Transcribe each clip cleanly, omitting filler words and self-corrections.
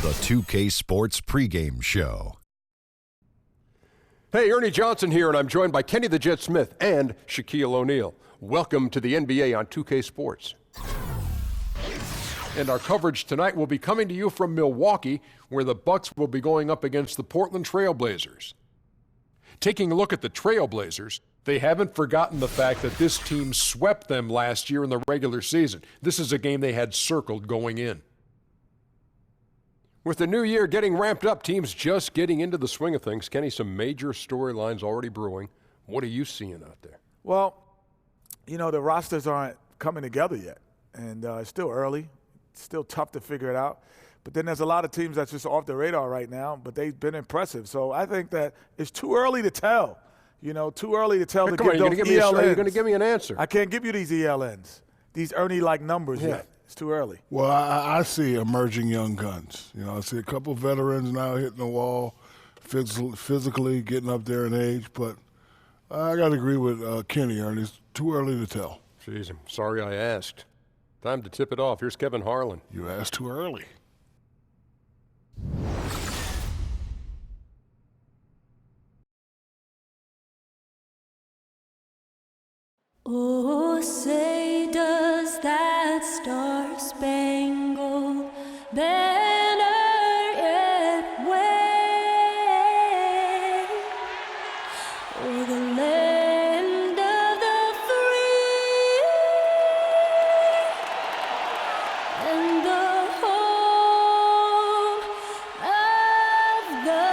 The 2K Sports pregame show. Hey, Ernie Johnson here, and I'm joined by Kenny the Jet Smith and Shaquille O'Neal. Welcome to the NBA on 2K Sports. And our coverage tonight will be coming to you from Milwaukee, where the Bucks will be going up against the Portland Trail Blazers. Taking a look at the Trail Blazers, they haven't forgotten the fact that this team swept them last year in the regular season. This is a game they had circled going in. With the new year getting ramped up, teams just getting into the swing of things. Kenny, some major storylines already brewing. What are you seeing out there? Well, you know, the rosters aren't coming together yet, and it's still early. It's still tough to figure it out. But then there's a lot of teams that's just off the radar right now, but they've been impressive. So I think that it's too early to tell. You know, too early to tell to give those ELNs. Are you going to give me an answer? I can't give you these ELNs, these Ernie-like numbers yet. It's too early. Well, I see emerging young guns. You know, I see a couple veterans now hitting the wall, physically getting up there in age. But I got to agree with Kenny, Ernie. It's too early to tell. Jeez, I'm sorry I asked. Time to tip it off. Here's Kevin Harlan. You asked too early. Oh, say does that star-spangled banner yet wave o'er the land of the free and the home of the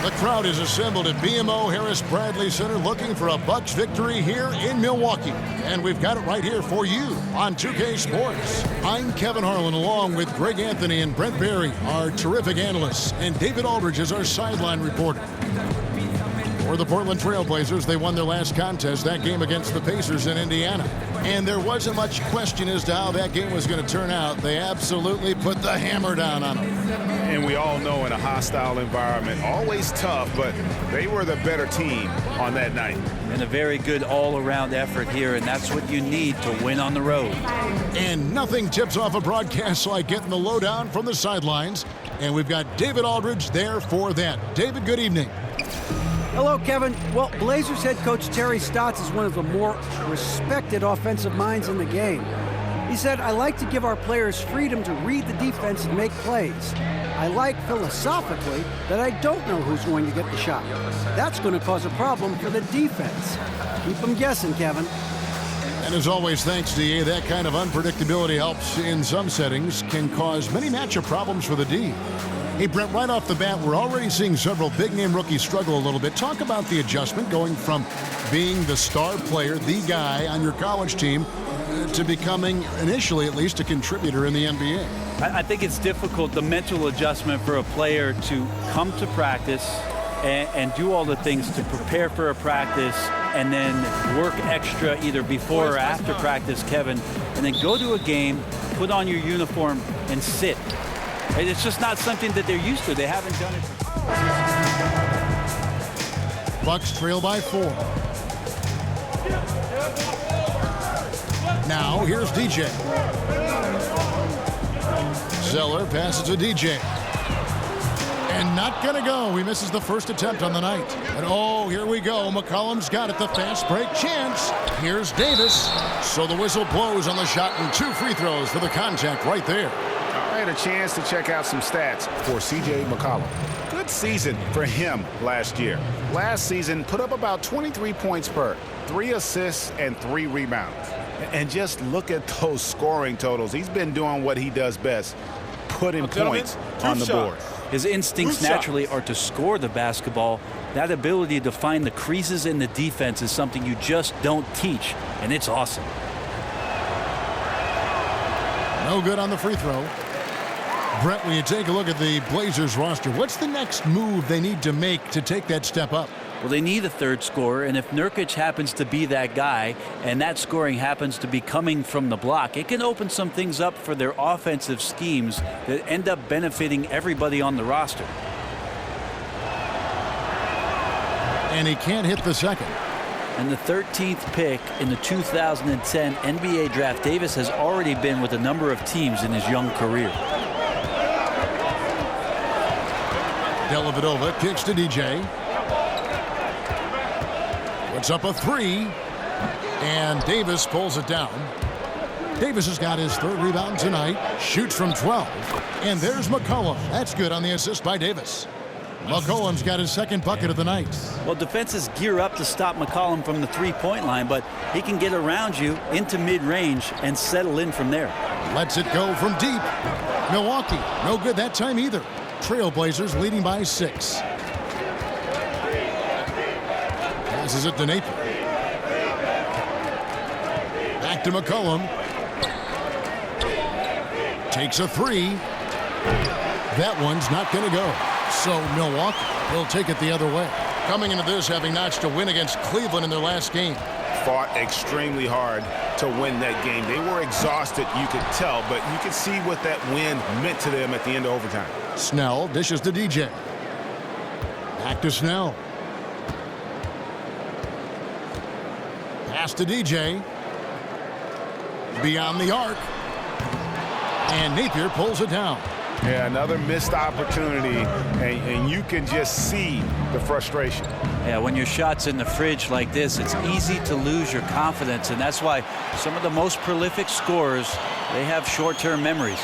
The crowd is assembled at BMO Harris Bradley Center looking for a Bucks victory here in Milwaukee. And we've got it right here for you on 2K Sports. I'm Kevin Harlan along with Greg Anthony and Brent Barry, our terrific analysts, and David Aldridge is our sideline reporter. For the Portland Trail Blazers, they won their last contest, that game against the Pacers in Indiana. And there wasn't much question as to how that game was going to turn out. They absolutely put the hammer down on them. And we all know in a hostile environment, always tough, but they were the better team on that night. And a very good all-around effort here, and that's what you need to win on the road. And nothing tips off a broadcast like getting the lowdown from the sidelines. And we've got David Aldridge there for that. David, good evening. Hello, Kevin. Well, Blazers head coach Terry Stotts is one of the more respected offensive minds in the game. He said, I like to give our players freedom to read the defense and make plays. I like philosophically that I don't know who's going to get the shot. That's going to cause a problem for the defense. Keep them guessing, Kevin. And as always, thanks, DA. That kind of unpredictability helps in some settings, can cause many matchup problems for the D. Hey, Brent, right off the bat, we're already seeing several big-name rookies struggle a little bit. Talk about the adjustment going from being the star player, the guy on your college team, to becoming, initially at least, a contributor in the NBA. I think it's difficult, the mental adjustment for a player to come to practice and do all the things to prepare for a practice and then work extra either before or after practice, Kevin, and then go to a game, put on your uniform, and sit. It's just not something that they're used to. They haven't done it before. Bucks trail by 4. Now, here's DJ. Zeller passes to DJ. And not going to go. He misses the first attempt on the night. And oh, here we go. McCollum's got it. The fast break chance. Here's Davis. So the whistle blows on the shot and 2 free throws for the contact right there. I had a chance to check out some stats for C.J. McCollum. Good season for him last year. Last season, put up about 23 points per, 3 assists, and 3 rebounds. And just look at those scoring totals. He's been doing what he does best, putting points on the board. His instincts naturally are to score the basketball. That ability to find the creases in the defense is something you just don't teach, and it's awesome. No good on the free throw. Brett, when you take a look at the Blazers roster, what's the next move they need to make to take that step up? Well, they need a third scorer, and if Nurkic happens to be that guy, and that scoring happens to be coming from the block, it can open some things up for their offensive schemes that end up benefiting everybody on the roster. And he can't hit the second. And the 13th pick in the 2010 NBA draft, Davis has already been with a number of teams in his young career. Dellavedova kicks to DJ. Puts up a three. And Davis pulls it down. Davis has got his 3rd rebound tonight. Shoots from 12. And there's McCollum. That's good on the assist by Davis. McCollum's got his 2nd bucket of the night. Well, defenses gear up to stop McCollum from the 3-point line, but he can get around you into mid-range and settle in from there. Lets it go from deep. Milwaukee, no good that time either. Trailblazers leading by 6. Passes it to Napier. Back to McCollum. Takes a 3. That one's not going to go. So Milwaukee will take it the other way. Coming into this, having notched a win against Cleveland in their last game. Fought extremely hard to win that game. They were exhausted, you could tell, but you could see what that win meant to them at the end of overtime. Snell dishes to DJ. Back to Snell. Pass to DJ. Beyond the arc. And Napier pulls it down. Yeah, another missed opportunity, and you can just see the frustration. Yeah, when your shot's in the fridge like this, it's easy to lose your confidence, and that's why some of the most prolific scorers, they have short-term memories.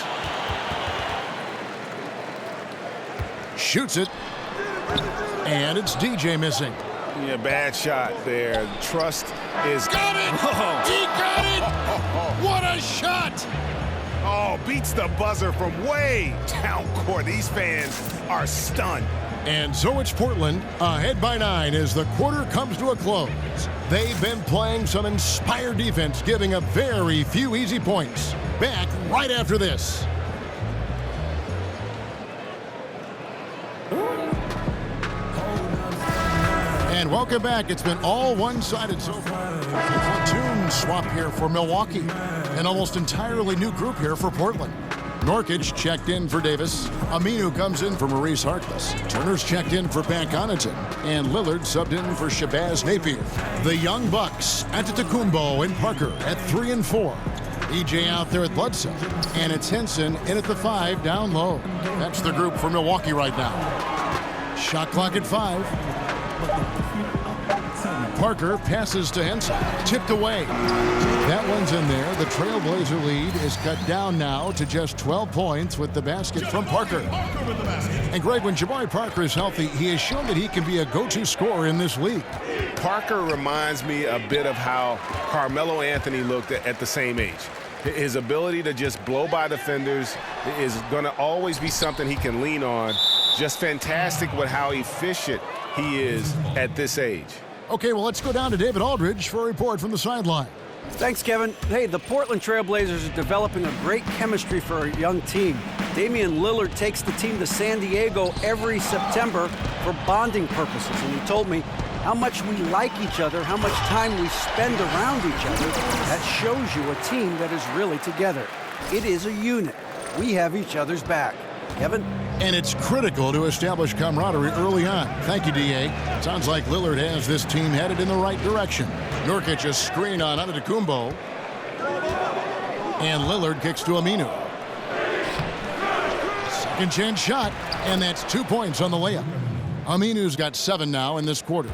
Shoots it, and it's DJ missing. Yeah, bad shot there. Trust is... Got it! Oh. He got it! What a shot! Oh, beats the buzzer from way down court. These fans are stunned. And so it's Portland, ahead by 9 as the quarter comes to a close. They've been playing some inspired defense, giving up very few easy points. Back right after this. And welcome back. It's been all one-sided so far. A platoon swap here for Milwaukee. An almost entirely new group here for Portland. Nurkic checked in for Davis. Aminu comes in for Maurice Harkless. Turner's checked in for Pat Connaughton. And Lillard subbed in for Shabazz Napier. The Young Bucks, Antetokounmpo and Parker at 3 and 4. EJ out there at Bledsoe. And it's Henson in at the 5 down low. That's the group for Milwaukee right now. Shot clock at 5. Parker passes to Henson. Tipped away. That one's in there. The Trailblazer lead is cut down now to just 12 points with the basket from Parker. And Greg, when Jabari Parker is healthy, he has shown that he can be a go-to scorer in this league. Parker reminds me a bit of how Carmelo Anthony looked at the same age. His ability to just blow by defenders is going to always be something he can lean on. Just fantastic with how efficient he is at this age. Okay, well, let's go down to David Aldridge for a report from the sideline. Thanks, Kevin. Hey, the Portland Trailblazers are developing a great chemistry for a young team. Damian Lillard takes the team to San Diego every September for bonding purposes, and he told me how much we like each other, how much time we spend around each other. That shows you a team that is really together. It is a unit. We have each other's back. Kevin? And it's critical to establish camaraderie early on. Thank you, D.A. Sounds like Lillard has this team headed in the right direction. Nurkic a screen on Antetokounmpo. And Lillard kicks to Aminu. Second chance shot, and that's 2 points on the layup. Aminu's got 7 now in this quarter.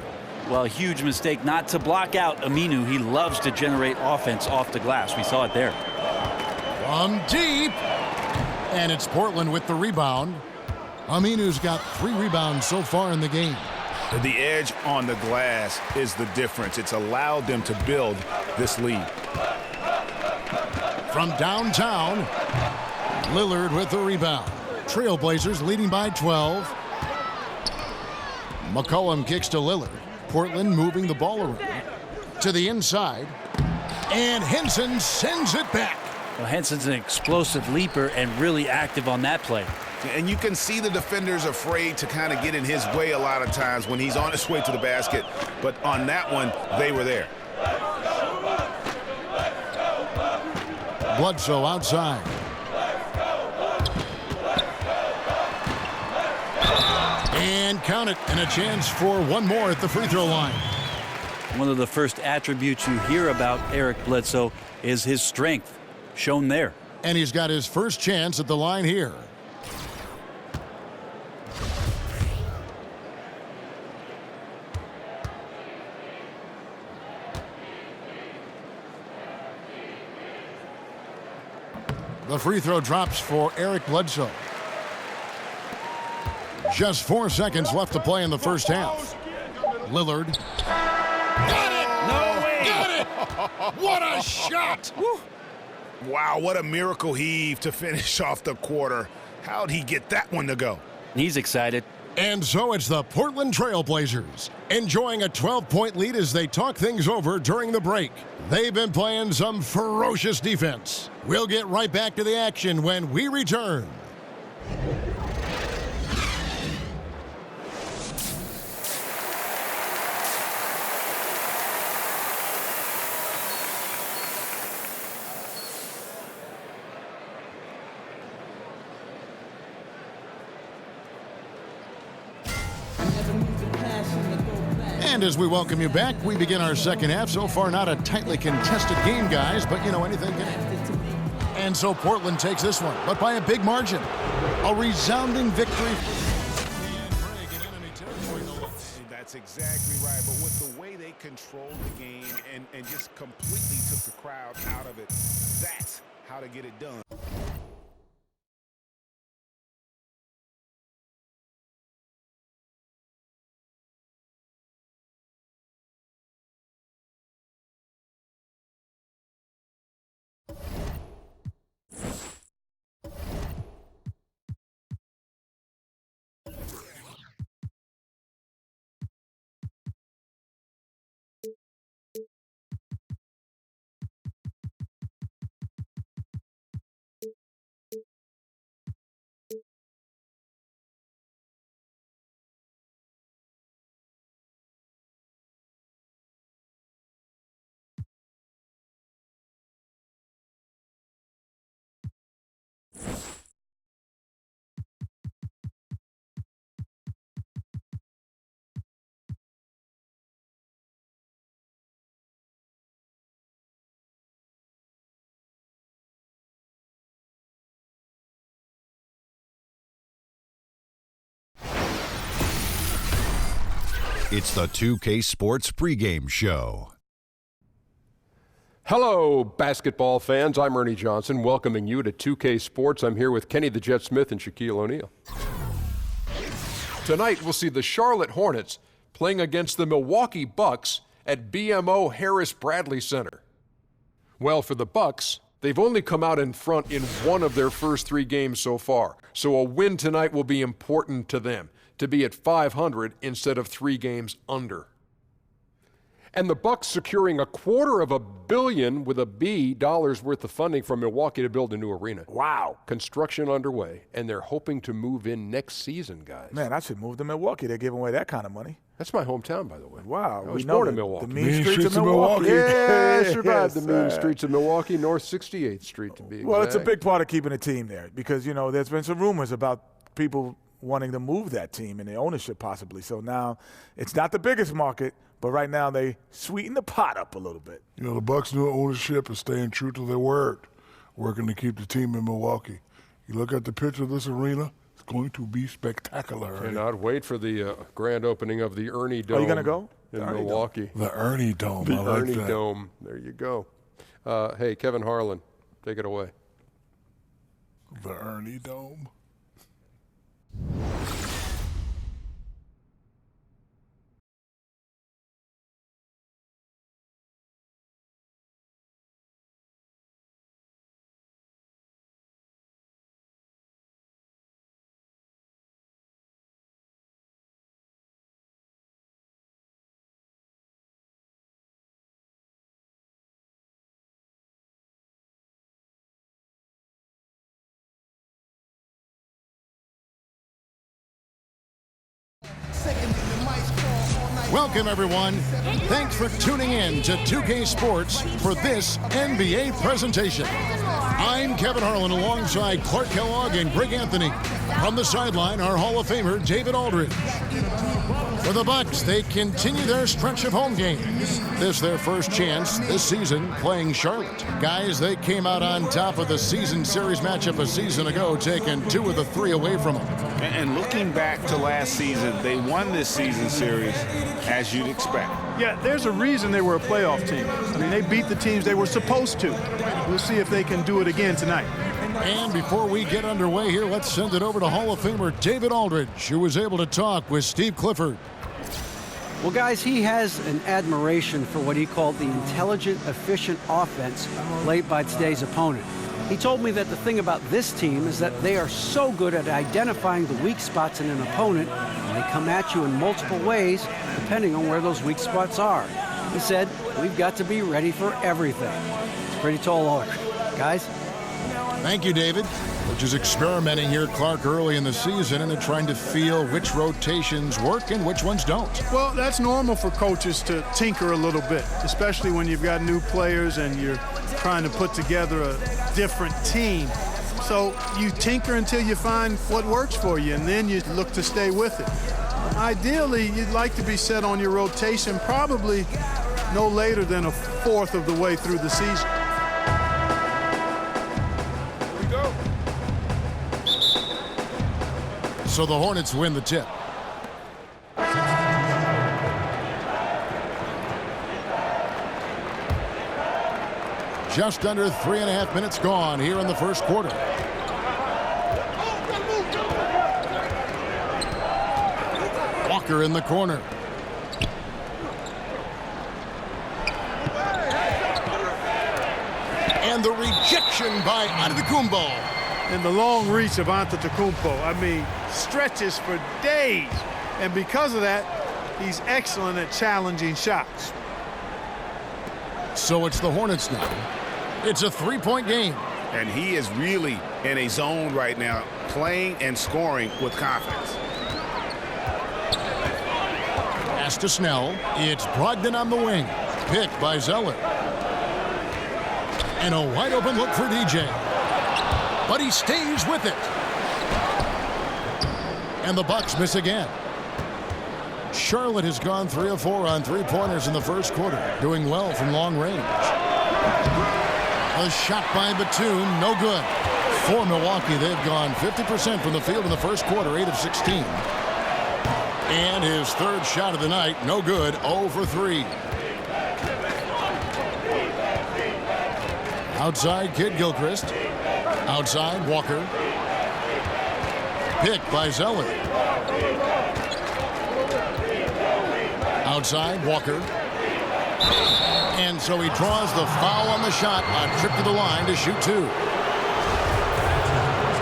Well, a huge mistake not to block out Aminu. He loves to generate offense off the glass. We saw it there. From deep. And it's Portland with the rebound. Aminu's got 3 rebounds so far in the game. The edge on the glass is the difference. It's allowed them to build this lead. From downtown, Lillard with the rebound. Trailblazers leading by 12. McCollum kicks to Lillard. Portland moving the ball around to the inside. And Henson sends it back. Well, Henson's an explosive leaper and really active on that play. And you can see the defenders afraid to kind of get in his way a lot of times when he's on his way to the basket. But on that one, they were there. Bledsoe outside. And count it, and a chance for one more at the free throw line. One of the first attributes you hear about Eric Bledsoe is his strength, shown there. And he's got his first chance at the line here. The free throw drops for Eric Bledsoe. Just 4 seconds left to play in the first half. Lillard. Got it! No way! Got it! What a shot! Wow, what a miracle heave to finish off the quarter. How'd he get that one to go? He's excited. And so it's the Portland Trail Blazers, enjoying a 12-point lead as they talk things over during the break. They've been playing some ferocious defense. We'll get right back to the action when we return. And as we welcome you back, we begin our second half. So far, not a tightly contested game, guys, but you know, anything can happen. And so Portland takes this one, but by a big margin. A resounding victory. That's exactly right, but with the way they controlled the game and just completely took the crowd out of it, that's how to get it done. It's the 2K Sports pregame show. Hello, basketball fans. I'm Ernie Johnson, welcoming you to 2K Sports. I'm here with Kenny the Jet Smith and Shaquille O'Neal. Tonight, we'll see the Charlotte Hornets playing against the Milwaukee Bucks at BMO Harris Bradley Center. Well, for the Bucks, they've only come out in front in one of their first 3 games so far, so a win tonight will be important to them, to be at 500 instead of 3 games under. And the Bucks securing $250 million with a B dollars worth of funding from Milwaukee to build a new arena. Wow. Construction underway, and they're hoping to move in next season, guys. Man, I should move to Milwaukee. They're giving away that kind of money. That's my hometown, by the way. Wow. I was born in Milwaukee. The mean streets of Milwaukee. Yeah, I survived the mean Yes, streets of Milwaukee, North 68th Street to be exact. Well, it's a big part of keeping a team there because, you know, there's been some rumors about people wanting to move that team and the ownership possibly. So now it's not the biggest market, but right now they sweeten the pot up a little bit. You know, the Bucks' new ownership is staying true to their word, working to keep the team in Milwaukee. You look at the picture of this arena, it's going to be spectacular. Cannot wait for the grand opening of the Ernie Dome. Are you going to go? In Milwaukee. The Ernie Dome. The I like Ernie that. Dome. There you go. Hey, Kevin Harlan, take it away. The Ernie Dome. Welcome, everyone. Thanks for tuning in to 2K Sports for this NBA presentation. I'm Kevin Harlan alongside Clark Kellogg and Greg Anthony. From the sideline, our Hall of Famer, David Aldridge. For the Bucks, they continue their stretch of home games. This their first chance this season playing Charlotte. Guys, they came out on top of the season series matchup a season ago, taking 2 of the 3 away from them. And looking back to last season, they won this season series as you'd expect. Yeah, there's a reason they were a playoff team. I mean, they beat the teams they were supposed to. We'll see if they can do it again tonight. And before we get underway here, let's send it over to Hall of Famer David Aldridge, who was able to talk with Steve Clifford. Well, guys, he has an admiration for what he called the intelligent, efficient offense played by today's opponent. He told me that the thing about this team is that they are so good at identifying the weak spots in an opponent, and they come at you in multiple ways depending on where those weak spots are. He said, we've got to be ready for everything. It's a pretty tall order. Guys? Thank you, David. Which is experimenting here, Clark, early in the season, and they're trying to feel which rotations work and which ones don't. Well, that's normal for coaches to tinker a little bit, especially when you've got new players and you're trying to put together a different team. So you tinker until you find what works for you, and then you look to stay with it. Ideally, you'd like to be set on your rotation probably no later than 1/4 of the way through the season. So the Hornets win the tip. Just under 3.5 minutes gone here in the first quarter. Walker in the corner. And the rejection by Antetokounmpo. And the long reach of Antetokounmpo, I mean, stretches for days. And because of that, he's excellent at challenging shots. So it's the Hornets now. It's a 3-point game. And he is really in a zone right now, playing and scoring with confidence. Pass to Snell. It's Brogdon on the wing. Picked by Zeller. And a wide open look for DJ. But he stays with it. And the Bucks miss again. Charlotte has gone 3 of 4 on 3-pointers in the first quarter, doing well from long range. A shot by Batum, no good. For Milwaukee, they've gone 50% from the field in the first quarter, 8 of 16. And his third shot of the night, no good, 0 for 3. Outside, Kid Gilchrist. Outside, Walker. Picked by Zeller. Outside, Walker. And so he draws the foul on the shot on trip to the line to shoot 2.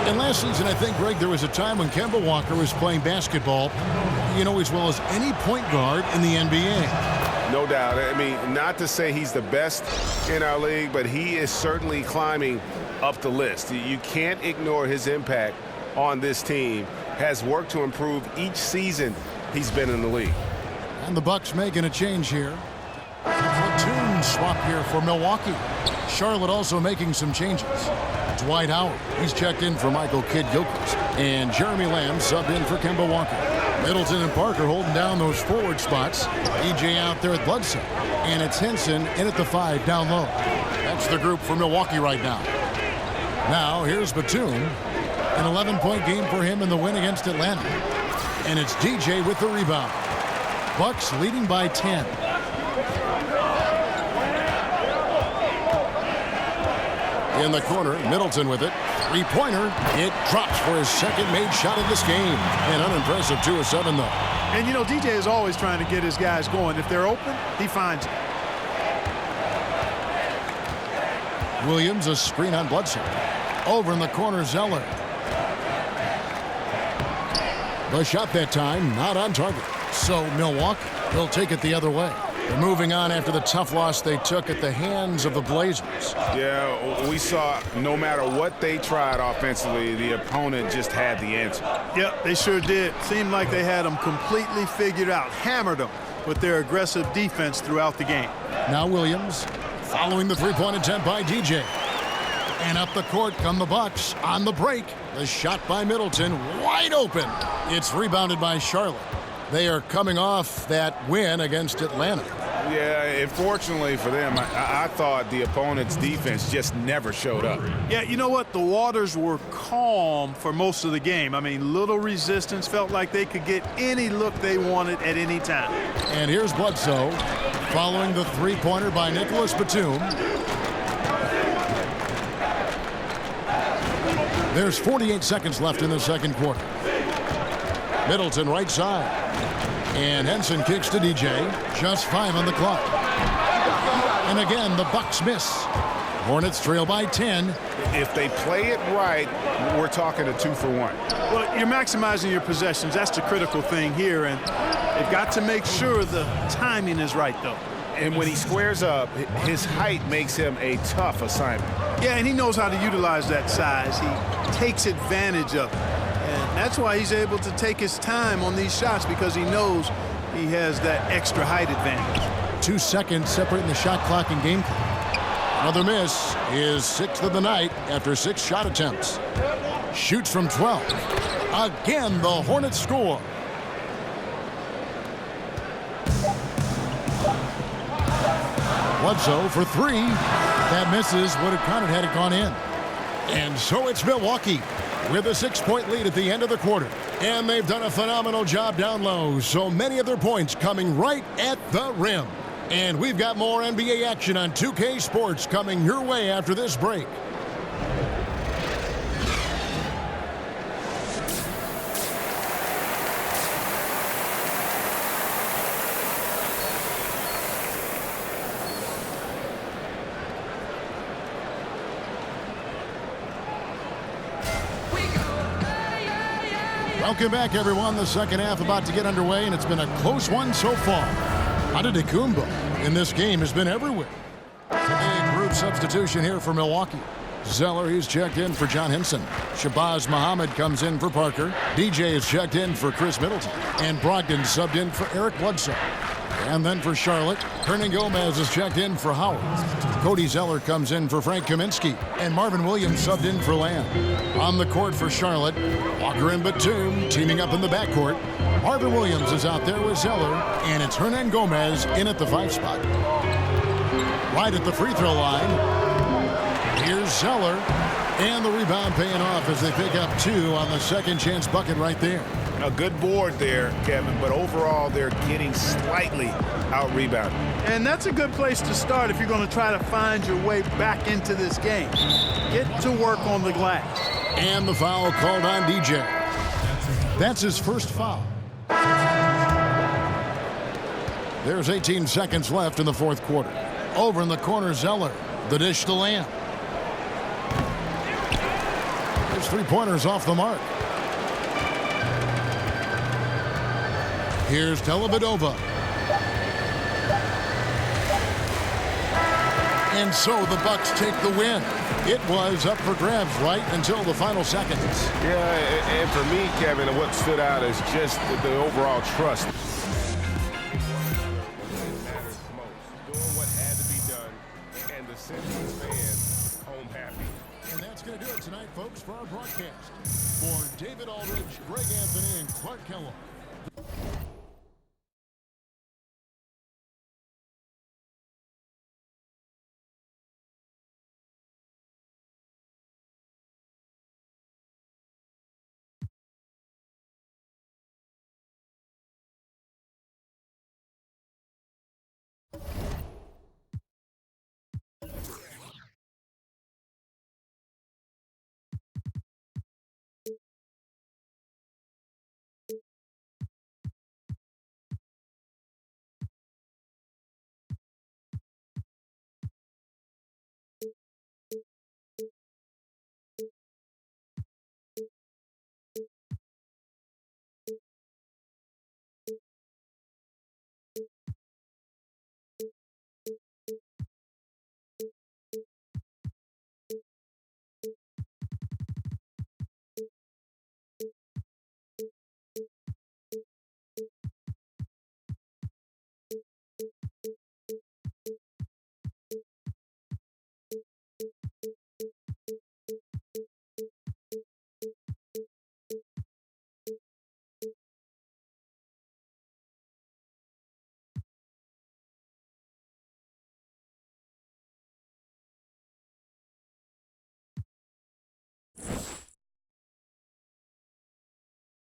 And last season, I think, Greg, there was a time when Kemba Walker was playing basketball, you know, as well as any point guard in the NBA. No doubt. I mean, not to say he's the best in our league, but he is certainly climbing up the list. You can't ignore his impact on this team. Has worked to improve each season he's been in the league. And the Bucks making a change here. Platoon swap here for Milwaukee. Charlotte also making some changes. Dwight Howard, he's checked in for Michael Kidd-Gilchrist. And Jeremy Lamb subbed in for Kemba Walker. Middleton and Parker holding down those forward spots. EJ out there at Bledsoe. And it's Henson in at the 5 down low. That's the group for Milwaukee right now. Now here's Batum. An 11-point game for him in the win against Atlanta. And it's DJ with the rebound. Bucks leading by 10. In the corner, Middleton with it. 3-pointer. It drops for his second made shot of this game. An unimpressive 2 of 7, though. And, you know, DJ is always trying to get his guys going. If they're open, he finds it. Williams, a screen on Bledsoe. Over in the corner, Zeller. The shot that time, not on target. So Milwaukee will take it the other way. They're moving on after the tough loss they took at the hands of the Blazers. Yeah, we saw no matter what they tried offensively, the opponent just had the answer. Yep, they sure did. Seemed like they had them completely figured out, hammered them with their aggressive defense throughout the game. Now Williams following the 3-point attempt by DJ. And up the court come the Bucks on the break. The shot by Middleton, wide open. It's rebounded by Charlotte. They are coming off that win against Atlanta. Yeah, unfortunately for them, I thought the opponent's defense just never showed up. Yeah, you know what? The waters were calm for most of the game. I mean, little resistance, felt like they could get any look they wanted at any time. And here's Bledsoe following the three-pointer by Nicholas Batum. There's 48 seconds left in the second quarter. Middleton right side. And Henson kicks to DJ. Just 5 on the clock. And again, the Bucks miss. Hornets trail by 10. If they play it right, we're talking a 2 for 1. Well, you're maximizing your possessions. That's the critical thing here. And they've got to make sure the timing is right, though. And when he squares up, his height makes him a tough assignment. Yeah, and he knows how to utilize that size. He takes advantage of it. And that's why he's able to take his time on these shots, because he knows he has that extra height advantage. 2 seconds separating the shot clock and game clock. Another miss, his 6th of the night after 6 shot attempts. Shoots from 12. Again, the Hornets score. Bledsoe for 3. That misses, would have counted had it gone in. And so it's Milwaukee with a 6-point lead at the end of the quarter. And they've done a phenomenal job down low. So many of their points coming right at the rim. And we've got more NBA action on 2K Sports coming your way after this break. Welcome back, everyone. The second half about to get underway, and it's been a close one so far. Antetokounmpo in this game has been everywhere. A group substitution here for Milwaukee. Zeller, he's checked in for John Henson. Shabazz Muhammad comes in for Parker. DJ is checked in for Chris Middleton. And Brogdon subbed in for Eric Bledsoe. And then for Charlotte, Hernan Gomez is checked in for Howard. Cody Zeller comes in for Frank Kaminsky. And Marvin Williams subbed in for Lamb. On the court for Charlotte, Walker and Batum teaming up in the backcourt. Marvin Williams is out there with Zeller. And it's Hernan Gomez in at the 5 spot. Right at the free throw line, here's Zeller. And the rebound paying off as they pick up 2 on the second chance bucket right there. A good board there, Kevin, but overall they're getting slightly out-rebounded. And that's a good place to start if you're going to try to find your way back into this game. Get to work on the glass. And the foul called on DJ. That's his first foul. There's 18 seconds left in the fourth quarter. Over in the corner, Zeller. The dish to Lamb. There's 3-pointers off the mark. Here's Dellavedova. And so the Bucks take the win. It was up for grabs right until the final seconds. Yeah, and for me, Kevin, what stood out is just the overall trust. Doing what had to be done, and the Celtics fans home happy. And that's going to do it tonight, folks, for our broadcast. For David Aldridge, Greg Anthony, and Clark Kellogg,